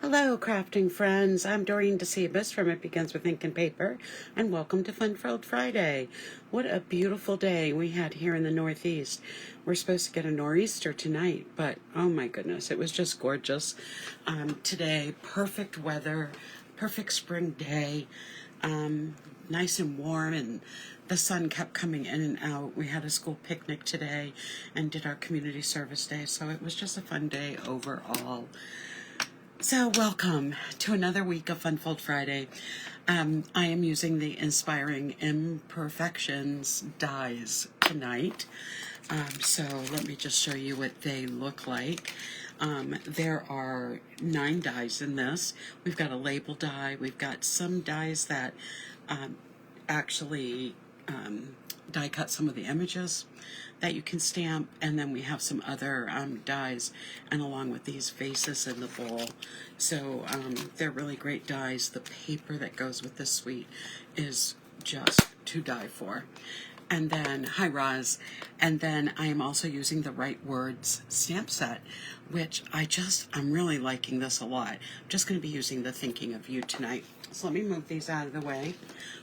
Hello, crafting friends. I'm Dorene Decibus from It Begins with Ink and Paper, and welcome to Fun-Filled Friday. What a beautiful day we had here in the Northeast. We're supposed to get a nor'easter tonight, but oh my goodness, it was just gorgeous. Today, perfect weather, perfect spring day, nice and warm, and the sun kept coming in and out. We had a school picnic today and did our community service day, so it was just a fun day overall. So welcome to another week of Fun-Filled Friday. I am using the Inspiring Imperfections dies tonight. So let me just show you what they look like. There are 9 dies in this. We've got a label die. We've got some dies that actually die cut some of the images that you can stamp, and then we have some other dies, and along with these vases in the bowl. So they're really great dies. The paper that goes with this suite is just to die for. And then Hi Roz, and then I am also using the Right Words stamp set, which I'm really liking this a lot. I'm just going to be using the Thinking of You tonight. So let me move these out of the way.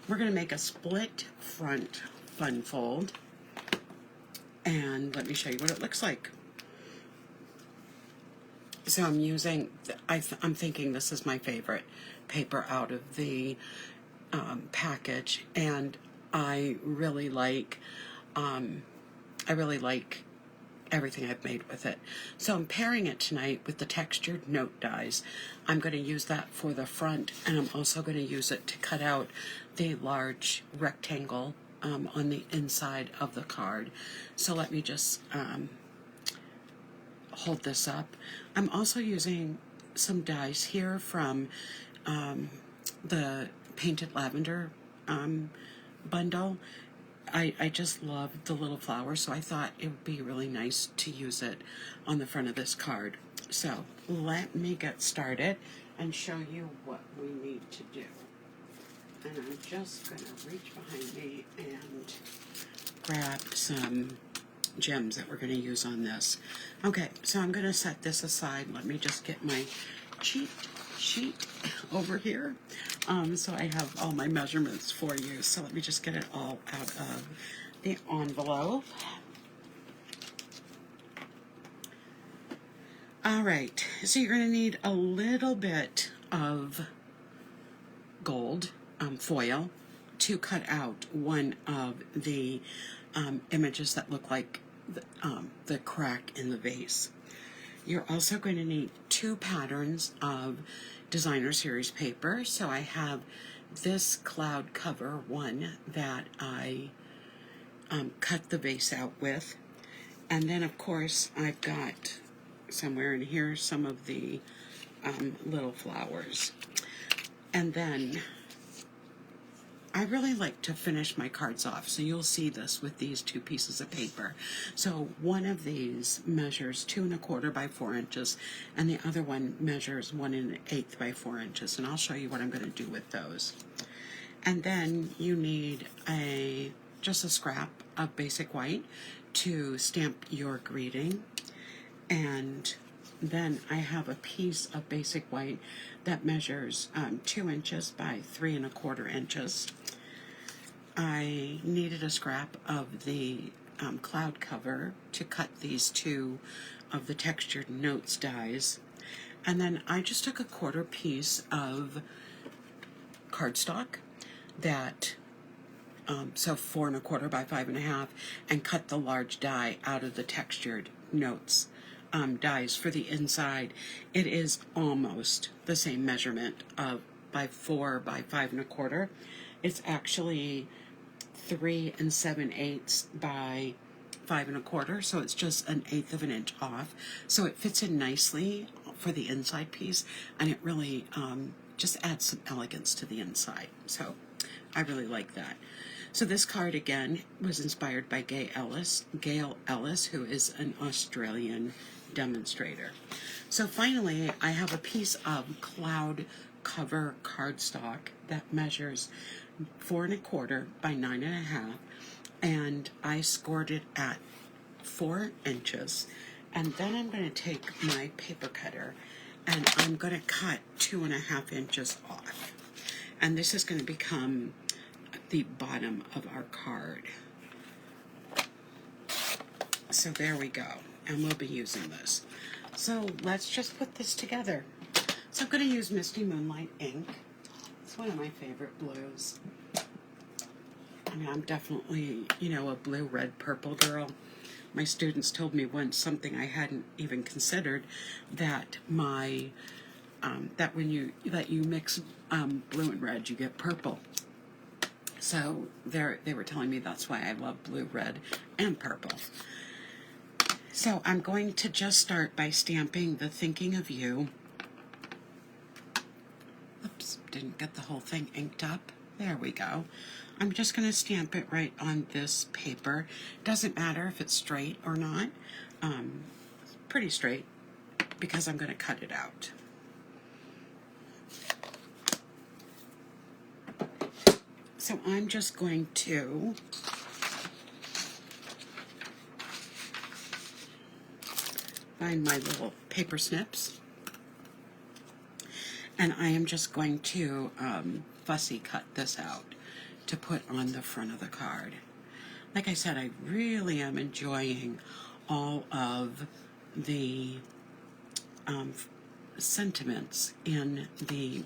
We're going to make a split front fun fold, and let me show you what it looks like. So I'm using, I'm thinking this is my favorite paper out of the package, and I really like everything I've made with it. So I'm pairing it tonight with the textured note dies. I'm going to use that for the front, and I'm also going to use it to cut out the large rectangle on the inside of the card. So let me just hold this up. I'm also using some dies here from the Painted Lavender bundle. I just love the little flower, so I thought it would be really nice to use it on the front of this card. So let me get started and show you what we need to do. And I'm just going to reach behind me and grab some gems that we're going to use on this. Okay, so I'm going to set this aside. Let me just get my cheat sheet over here. So I have all my measurements for you. So let me just get it all out of the envelope. All right, so you're going to need a little bit of gold foil to cut out one of the images that look like the crack in the vase. You're also going to need 2 patterns of designer series paper. So I have this cloud cover one that I cut the vase out with, and then of course I've got somewhere in here some of the little flowers. And then I really like to finish my cards off, so you'll see this with these 2 pieces of paper. So one of these measures 2 1/4 by 4 inches, and the other one measures 1 1/8 by 4 inches, and I'll show you what I'm going to do with those. And then you need just a scrap of basic white to stamp your greeting, and then I have a piece of basic white that measures 2 inches by 3 1/4 inches. I needed a scrap of the cloud cover to cut these 2 of the textured notes dies. And then I just took a 1/4 piece of cardstock that, so 4 1/4 by 5 1/2, and cut the large die out of the textured notes dies for the inside. It is almost the same measurement of by 4 by 5 1/4. It's actually 3 7/8 by 5 1/4, so it's just 1/8 of an inch off. So it fits in nicely for the inside piece, and it really just adds some elegance to the inside. So I really like that. So this card again was inspired by Gail Ellis, who is an Australian demonstrator. So finally, I have a piece of cloud cover cardstock that measures 4 1/4 by 9 1/2, and I scored it at 4 inches. And then I'm going to take my paper cutter and I'm going to cut 2.5 inches off. And this is going to become the bottom of our card. So there we go, and we'll be using this. So let's just put this together. So I'm going to use Misty Moonlight ink. It's one of my favorite blues. I mean, I'm definitely, you know, a blue, red, purple girl. My students told me once something I hadn't even considered, that my that when you mix blue and red, you get purple. So they were telling me that's why I love blue, red, and purple. So I'm going to just start by stamping the Thinking of You. Oops, didn't get the whole thing inked up. There we go. I'm just going to stamp it right on this paper. Doesn't matter if it's straight or not. Pretty straight, because I'm going to cut it out. So I'm just going to find my little paper snips, and I am just going to fussy cut this out to put on the front of the card. Like I said, I really am enjoying all of the sentiments in the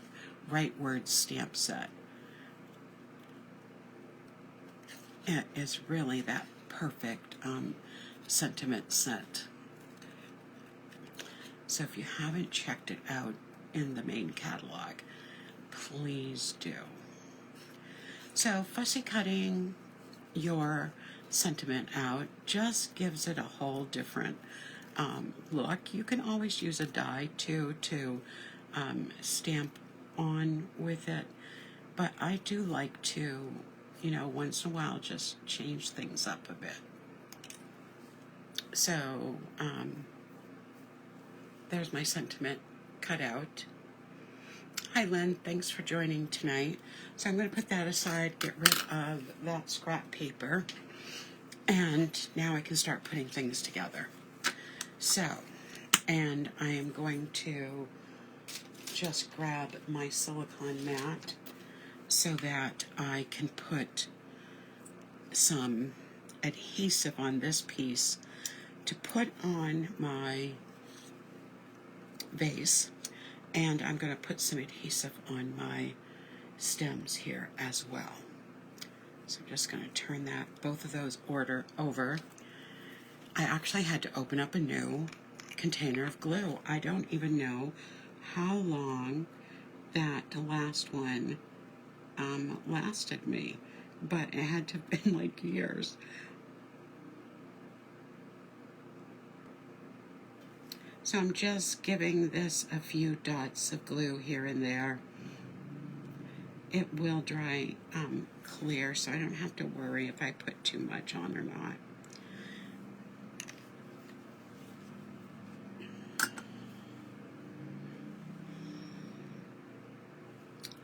Right Words stamp set. It is really that perfect sentiment set. So if you haven't checked it out in the main catalog, please do. So fussy cutting your sentiment out just gives it a whole different look. You can always use a die too to stamp on with it, but I do like to, you know, once in a while just change things up a bit. So there's my sentiment cut out. Hi Lynn, thanks for joining tonight. So I'm going to put that aside, get rid of that scrap paper, and now I can start putting things together. So, and I am going to just grab my silicone mat so that I can put some adhesive on this piece to put on my vase, and I'm going to put some adhesive on my stems here as well. So I'm just going to turn that, both of those over. I actually had to open up a new container of glue. I don't even know how long that last one lasted me, but it had to have been like years. So I'm just giving this a few dots of glue here and there. It will dry clear, so I don't have to worry if I put too much on or not.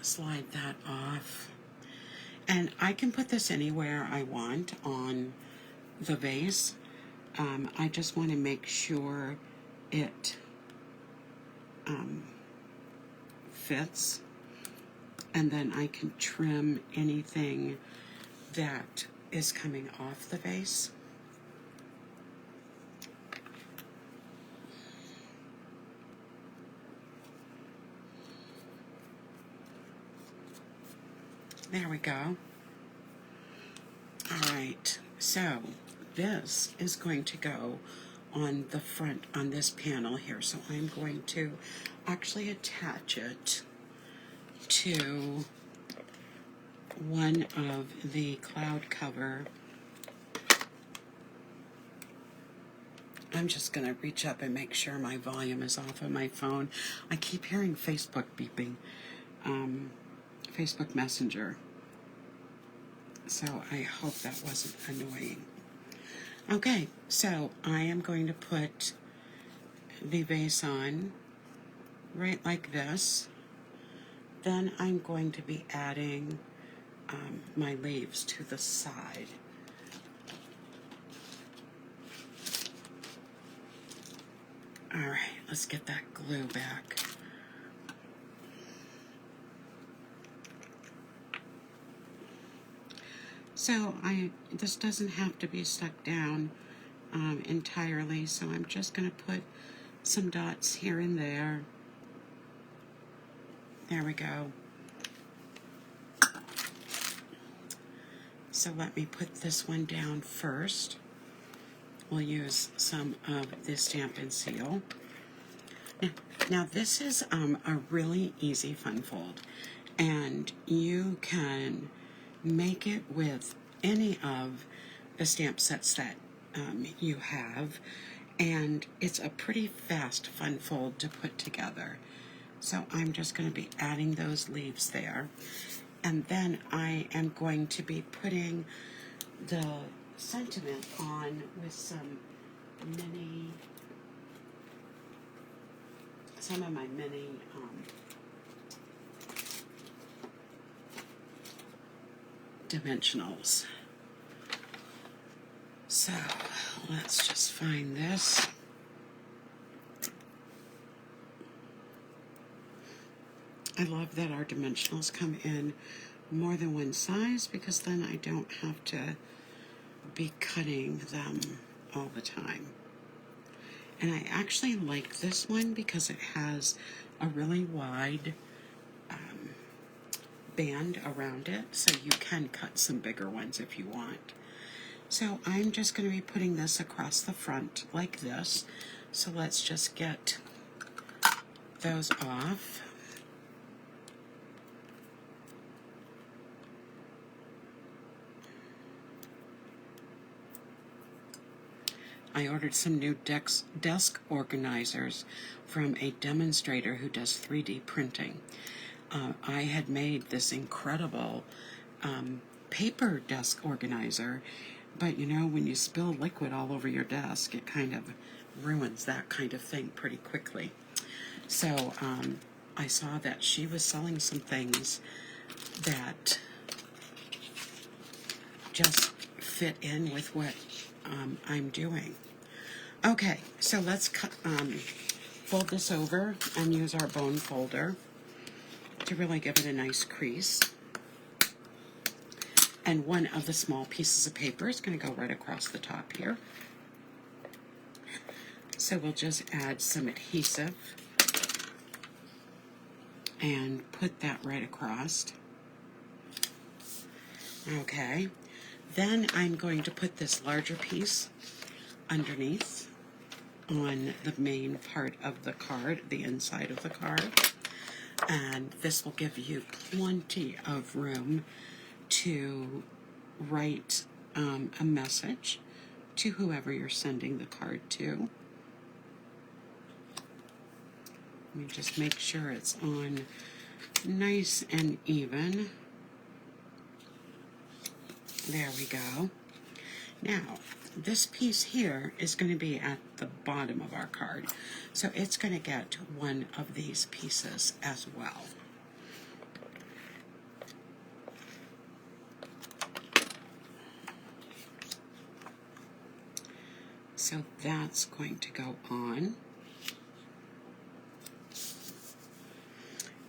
Slide that off. And I can put this anywhere I want on the vase. I just want to make sure it fits, and then I can trim anything that is coming off the vase. There we go. All right, so this is going to go on the front on this panel here. So I'm going to actually attach it to one of the cloud cover. I'm just going to reach up and make sure my volume is off of my phone. I keep hearing Facebook beeping, Facebook Messenger. So I hope that wasn't annoying. Okay, so I am going to put the vase on right like this. Then I'm going to be adding my leaves to the side. All right, let's get that glue back. So this doesn't have to be stuck down entirely, so I'm just going to put some dots here and there. There we go. So let me put this one down first. We'll use some of the Stampin' seal. Now this is a really easy fun fold, and you can make it with any of the stamp sets that you have, and it's a pretty fast fun fold to put together. So I'm just going to be adding those leaves there, and then I am going to be putting the sentiment on with some of my mini dimensionals. So let's just find this. I love that our dimensionals come in more than one size, because then I don't have to be cutting them all the time. And I actually like this one because it has a really wide band around it, so you can cut some bigger ones if you want. So I'm just going to be putting this across the front like this. So let's just get those off. I ordered some new desk organizers from a demonstrator who does 3D printing. I had made this incredible paper desk organizer, but you know, when you spill liquid all over your desk, it kind of ruins that kind of thing pretty quickly. So I saw that she was selling some things that just fit in with what I'm doing. Okay, so let's fold this over and use our bone folder to really give it a nice crease. And one of the small pieces of paper is going to go right across the top here. So we'll just add some adhesive and put that right across. Okay, then I'm going to put this larger piece underneath on the main part of the card, the inside of the card. And this will give you plenty of room to write a message to whoever you're sending the card to. Let me just make sure it's on nice and even. There we go. Now, this piece here is going to be at the bottom of our card, so it's going to get one of these pieces as well. So that's going to go on.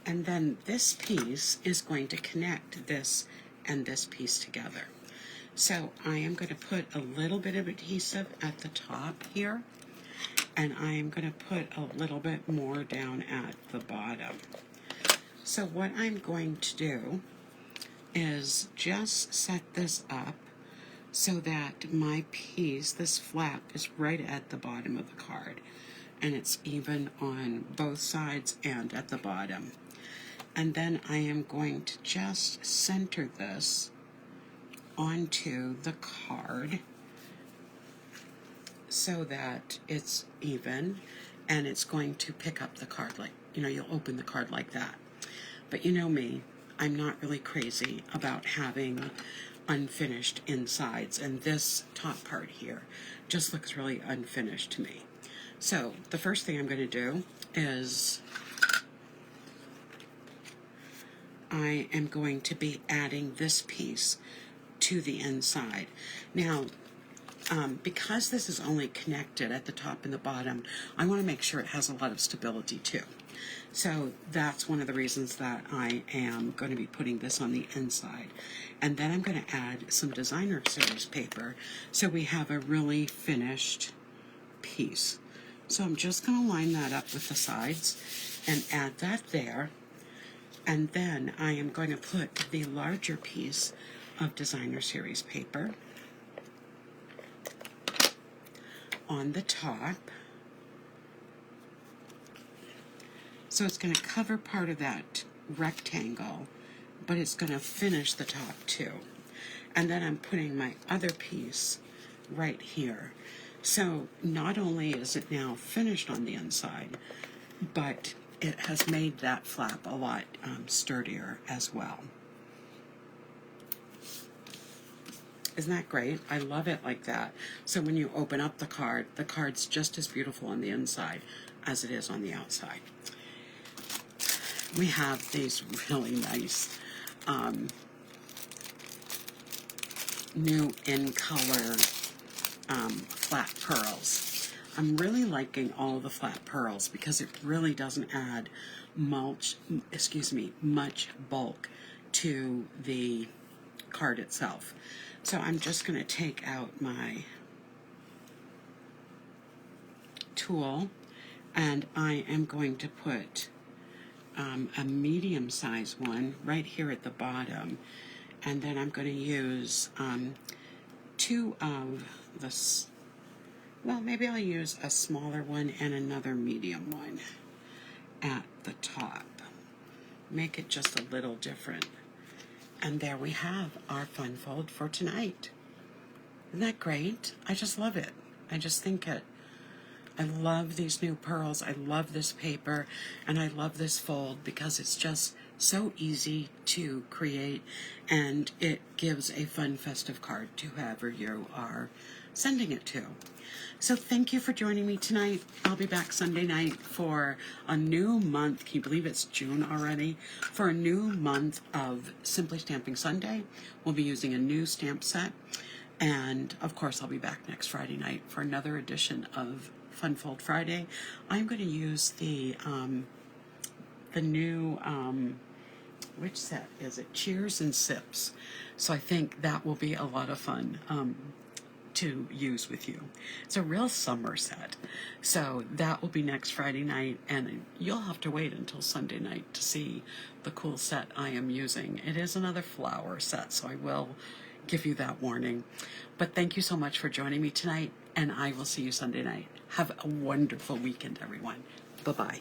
And then this piece is going to connect this and this piece together. So I am going to put a little bit of adhesive at the top here, and I am going to put a little bit more down at the bottom. So what I'm going to do is just set this up so that my piece, this flap, is right at the bottom of the card, and it's even on both sides and at the bottom. And then I am going to just center this onto the card so that it's even, and it's going to pick up the card like, you know, you'll open the card like that. But you know me, I'm not really crazy about having unfinished insides, and this top part here just looks really unfinished to me. So the first thing I'm going to do is I am going to be adding this piece to the inside. Now, because this is only connected at the top and the bottom, I want to make sure it has a lot of stability too. So that's one of the reasons that I am going to be putting this on the inside. And then I'm going to add some designer series paper so we have a really finished piece. So I'm just going to line that up with the sides and add that there. And then I am going to put the larger piece of designer series paper on the top. So it's going to cover part of that rectangle, but it's going to finish the top too. And then I'm putting my other piece right here. So not only is it now finished on the inside, but it has made that flap a lot sturdier as well. Isn't that great? I love it like that. So when you open up the card's just as beautiful on the inside as it is on the outside. We have these really nice new in color flat pearls. I'm really liking all of the flat pearls because it really doesn't add much bulk to the card itself. So I'm just going to take out my tool and I am going to put a medium size one right here at the bottom, and then I'm going to use two of the, well, maybe I'll use a smaller one and another medium one at the top. Make it just a little different. And there we have our fun fold for tonight. Isn't that great? I just love it. I just think it. I love these new pearls. I love this paper, and I love this fold because it's just so easy to create, and it gives a fun festive card to whoever you are sending it to. So thank you for joining me tonight. I'll be back Sunday night for a new month. Can you believe it's June already? For a new month of Simply Stamping Sunday. We'll be using a new stamp set. And of course, I'll be back next Friday night for another edition of Fun Fold Friday. I'm going to use the new, which set is it? Cheers and Sips. So I think that will be a lot of fun to use with you. It's a real summer set. So that will be next Friday night, and you'll have to wait until Sunday night to see the cool set I am using. It is another flower set, so I will give you that warning. But thank you so much for joining me tonight, and I will see you Sunday night. Have a wonderful weekend, everyone. Bye-bye.